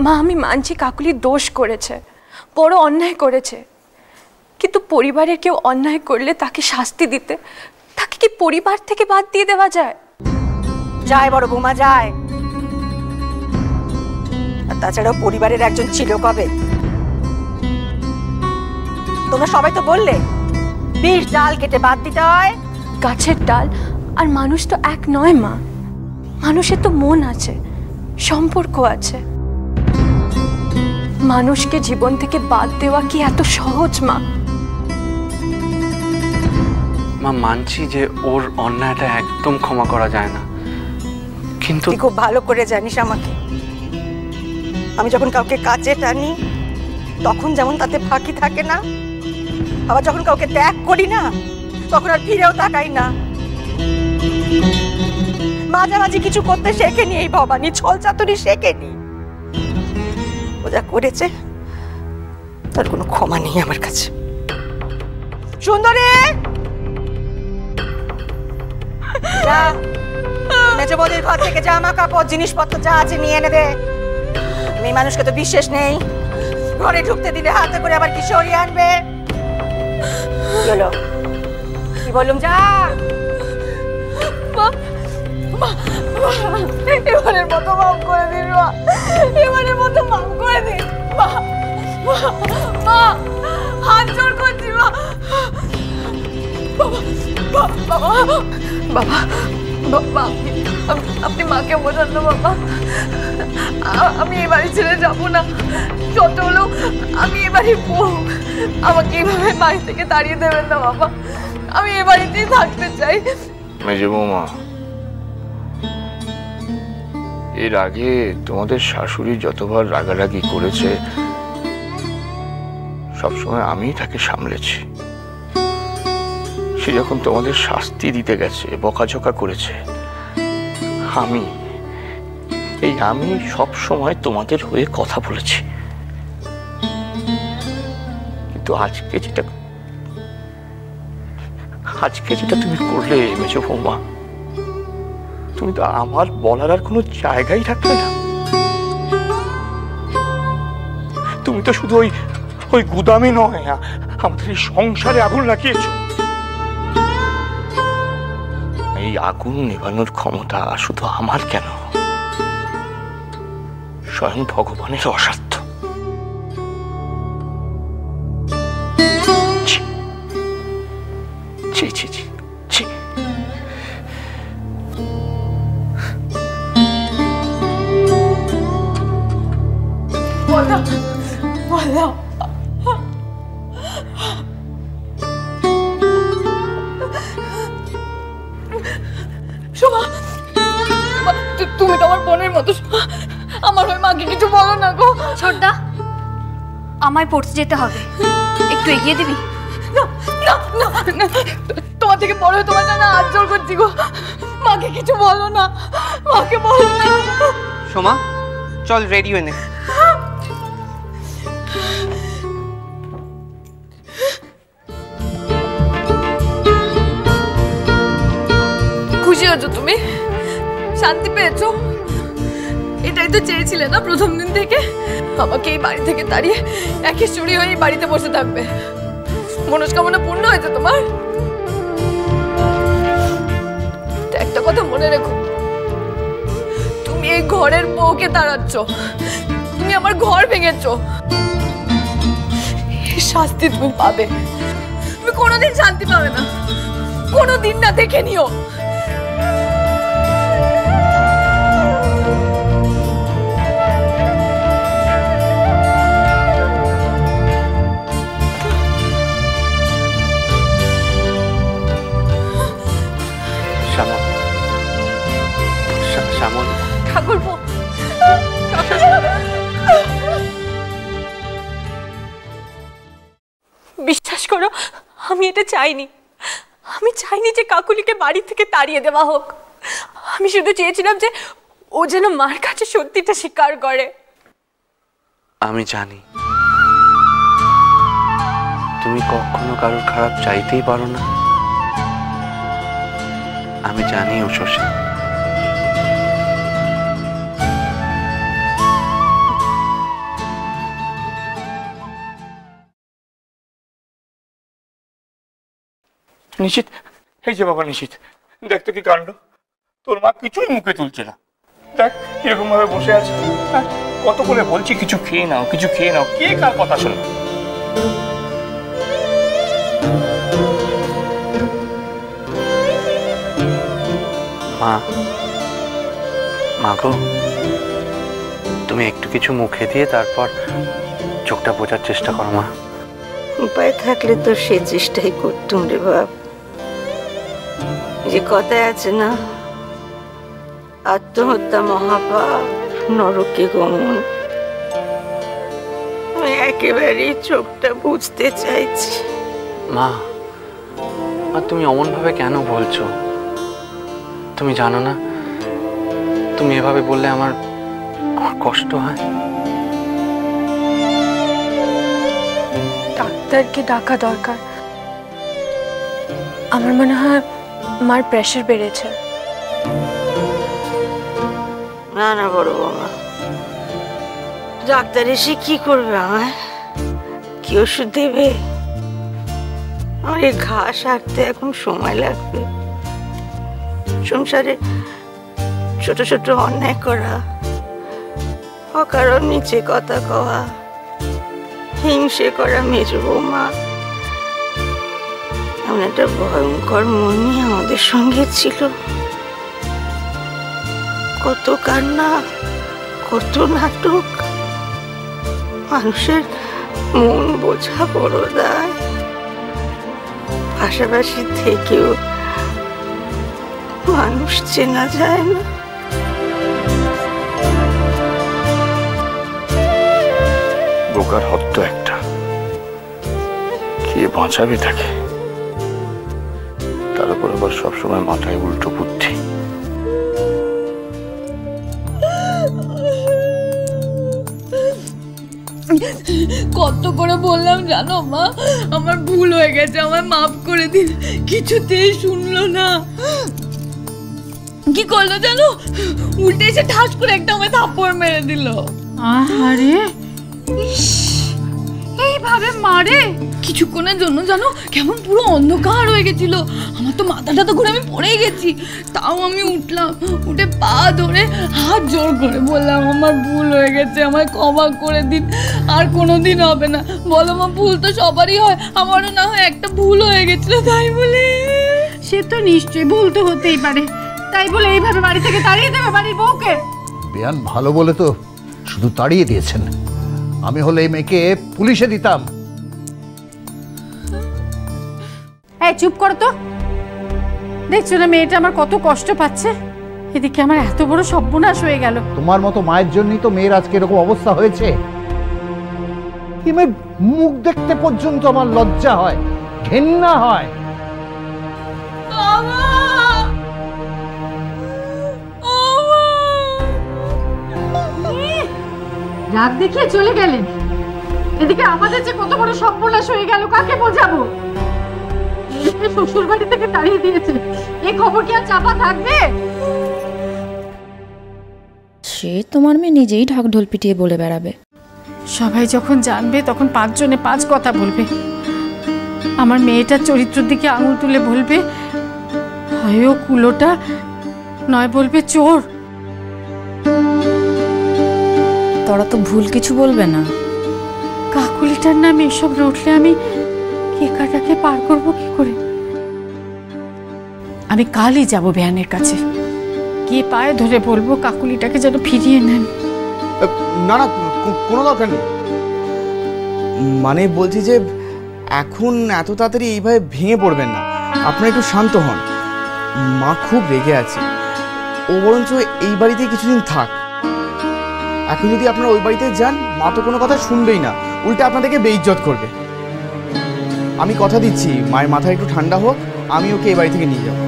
মা আমি মানছি কাকুলি দোষ করেছে, বড় অন্যায় করেছে, কিন্তু পরিবারের কেউ অন্যায় করলে তাকে শাস্তি দিতে তাকে কি পরিবার থেকে বাদ দিয়ে দেওয়া যায়? যায় বড় বৌমা, যায়। আর তাছাড়াও পরিবারের একজন ছিল কবে? তোমরা সবাই তো বললে 20 ডাল কেটে বাদ দিতে হয়। গাছের ডাল আর মানুষ তো এক নয় মা, মানুষের তো মন আছে, সম্পর্ক আছে। মানুষকে জীবন থেকে বাদ দেওয়া কি এত সহজ মা? মা মানছি যে ওর অন্যায়টা একদম ক্ষমা করা যায় না, কিন্তু তুই খুব ভালো করে জানিস আমাকে, আমি যখন কাউকে কাছে টানি তখন যেমন তাতে ফাঁকি থাকে না, আবার যখন কাউকে ত্যাগ করি না তখন আর ফিরেও তাকাই না। মাঝামাঝি কিছু করতে শেখেনি এই ভবানী, ছল চাতুরি শেখেনি। ও যা করেছে তার কোনো ক্ষমা নেই আমার কাছে। সুন্দরী, যা মেজো বৌদির ঘর থেকে জামা কাপড় জিনিসপত্র যা আছে নিয়ে এনে দে। মেয়ে মানুষকে তো বিশ্বাস নেই, ঘরে ঢুকতে দিলে হাতে করে আবার কি সরিয়ে আনবে। চলো, কি বললুম, যা। এবারের মতো মাফ করে দিন মা, এবারের মতো মাফ করে দিন মা, মা হাত জোড় করছি মা। বাবা বাবা বাবা আপনি মাকে বোঝান না বাবা, আমি এই বাড়ি ছেড়ে যাবো না, যত হলেও আমি এ বাড়ির বউ, আমাকে এইভাবে বাড়ি থেকে তাড়িয়ে দেবেন না বাবা, আমি এ বাড়িতেই থাকতে চাই। মেজো বৌমা, এর আগে তোমাদের শাশুড়ি যতবার রাগারাগি করেছে সবসময় আমিই তাকে সামলেছি। সে যখন তোমাদের শাস্তি দিতে গেছে, বকাঝকা করেছে, আমি সব সময় তোমাদের হয়ে কথা বলেছি। কিন্তু আজকে যেটা তুমি করলে মেজো বৌমা, তুমি তো আমার বলার আর কোনো জায়গাই রাখলে না। তুমি তো শুধু ওই গুদামে নয়, আমাদের এই সংসারে আগুন লাগিয়েছ। এই আগুন নেভানোর ক্ষমতা শুধু আমার কেন, স্বয়ং ভগবানের অসাধ্য। ছি ছি ছি ছি। তুমি তো আমার বোনের মতো, আমার ওই মাকে কিছু বলো না গো। ছোটদা, আমায় পড়তে যেতে হবে, একটু এগিয়ে দিবি? না না না, তোমার থেকে বড় হয়ে তোমার জন্য হাত জোড় করছি গো, মাকে কিছু বলো না, মাকে বলো না। সোমা চল রেডি হয়ে নে। খুশি হয়েছো তুমি? শান্তি পেয়েছো? এটাই তো চেয়েছিলে না প্রথম দিন থেকে, আমাকে এই বাড়ি থেকে তাড়িয়ে একেশ্বরী হয়ে এই বাড়িতে বসে থাকবে। মনস্কামনা পূর্ণ হয়েছে তোমার? একটা কথা মনে রেখো, তুমি এই ঘরের বউকে তাড়াচ্ছ, তুমি আমার ঘর ভেঙেছ, শাস্তি তুমি পাবে। তুমি কোনোদিন শান্তি পাবে না, কোনোদিন না, দেখে নিও। ঠাকুরপো, বিশ্বাস করো আমি এটা চাইনি, আমি চাইনি যে কাকুলিকে বাড়ি থেকে তাড়িয়ে দেওয়া হোক। আমি শুধু চেয়েছিলাম যে ও যেন মার কাছে সত্যিটা স্বীকার করে। আমি জানি তুমি কখনো কারোর খারাপ চাইতেই পারো না, আমি জানি উষসী। নিশিত, এই যে বাবা নিশিত, দেখ তো কি কাণ্ড, তোর মা কিছুই মুখে তুলছে না। দেখ কিরকম ভাবে বসে আছে। হ্যাঁ, কত করে বলছি কিছু খেয়ে নাও, কিছু খেয়ে নাও, কে কার কথা শোনে? মা, মা গো, তুমি একটু কিছু মুখে দিয়ে তারপর চোখটা বোঝার চেষ্টা করো মা। উপায় থাকলে তো সে চেষ্টাই করতুম রে বাপ। যে কথায় আছে না, আত্মহত্যা মহাপাপ, নরকে গমন। আমি একেবারেই চোখটা বুঝতে চাইছি। মা, মা তুমি অমন ভাবে কেন বলছো? তুমি জানো না, তুমি এভাবে বললে আমার কষ্ট হয়। ডাক্তারকে ডাকা দরকার। আমার মনে হয় মার প্রেশার বেড়েছে। না না বড় বৌমা, ডাক্তার এসে কি করবে? আমায় কি ওষুধ দেবে? আমার এই ঘা সারতে এখন সময় লাগবে। সংসারে ছোট ছোট অন্যায় করা, অকারণ নিচে কথা কওয়া, হিংসে করা মেজ বৌমা, এমন একটা ভয়ঙ্কর মনই আমাদের সঙ্গে ছিল। কত কান্না, কত নাটক, মানুষের মন বোঝা বড় দায়। পাশাপাশি থেকেও মানুষ চেনা যায় না। বোকার হত্যা একটা, কে বাঁচাবে তাকে? তার উপর আবার সবসময় মাথায় উল্টো বুদ্ধি। কত করে বললাম জানো মা, আমার ভুল হয়ে গেছে, আমায় মাফ করে দিন। কিছুতেই শুনলো না। কি করলো জানো? উল্টে এসে ঠাস করে একটা আমায় থাপ্পড় মেরে দিল। আরে এইভাবে মারে? কিছুক্ষণের জন্য জানো কেমন পুরো অন্ধকার হয়ে গেছিল, আমার তো মাথাটা তো ঘুরে আমি পড়ে গেছি। তাও আমি উঠলাম, উঠে পা ধরে হাত জোর করে বললাম আমার ভুল হয়ে গেছে, আমায় ক্ষমা করে দিন, আর কোনোদিন হবে না। বলো মা, ভুল তো সবারই হয়, আমারও না হয় একটা ভুল হয়ে গেছিল তাই বলে। সে তো নিশ্চয়ই ভুল তো হতেই পারে, তাই বলে এইভাবে বাড়ি থেকে তাড়িয়ে দেবে বাড়ির বউকে? বেয়ান ভালো বলে তো শুধু তাড়িয়ে দিয়েছেন, আমি হলে এই মেয়েকে পুলিশে দিতাম। এই চুপ করো তো, দেখছো না মেয়েটা আমার কত কষ্ট পাচ্ছে, এদিকে আমার এত বড় সর্বনাশ হয়ে গেল। তোমার মতো মায়ের জন্যই তো মেয়ের আজকে এরকম অবস্থা হয়েছে। এই মেয়ের মুখ দেখতে পর্যন্ত আমার লজ্জা হয়, ঘেন্না হয়। রাগ দেখিয়ে চলে গেলেন, এদিকে আমাদের যে কত বড় সর্বনাশ হয়ে গেল, কাকে বোঝাবো? শ্বশুর বাড়ি থেকে তাড়িয়ে দিয়েছে, এই খবর কি আর চাপা থাকবে? সে তোমার মেয়ে নিজেই ঢাকঢোল পিটিয়ে বলে বেড়াবে। সবাই যখন জানবে তখন 5 জনে 5 কথা বলবে। আমার মেয়েটার চরিত্রের দিকে আঙুল তুলে বলবে হয় ও কুলোটা, নয় বলবে চোর। তোরা তো ভুল কিছু বলবে না। কাকুলিটার নামে এসব রটলে আমি কেকাটাকে পার করব কি করে? আমি কালই যাব বেয়ানের কাছে, গিয়ে পায়ে ধরে বলবো কাকুলিটাকে যেন ফিরিয়ে নেন। না না, কোনো দরকার নেই। মানে বলছি যে এখন এত তাড়াতাড়ি এইভাবে ভেঙে পড়বেন না, আপনারা একটু শান্ত হন। মা খুব রেগে আছে, ও বরঞ্চ এই বাড়িতে কিছুদিন থাক। এখন যদি আপনারা ওই বাড়িতে যান, মা তো কোনো কথা শুনবেই না, উল্টে আপনাদেরকে বেইজ্জত করবে। আমি কথা দিচ্ছি, মায়ের মাথা একটু ঠান্ডা হোক, আমি ওকে এই বাড়ি থেকে নিয়ে যাবো।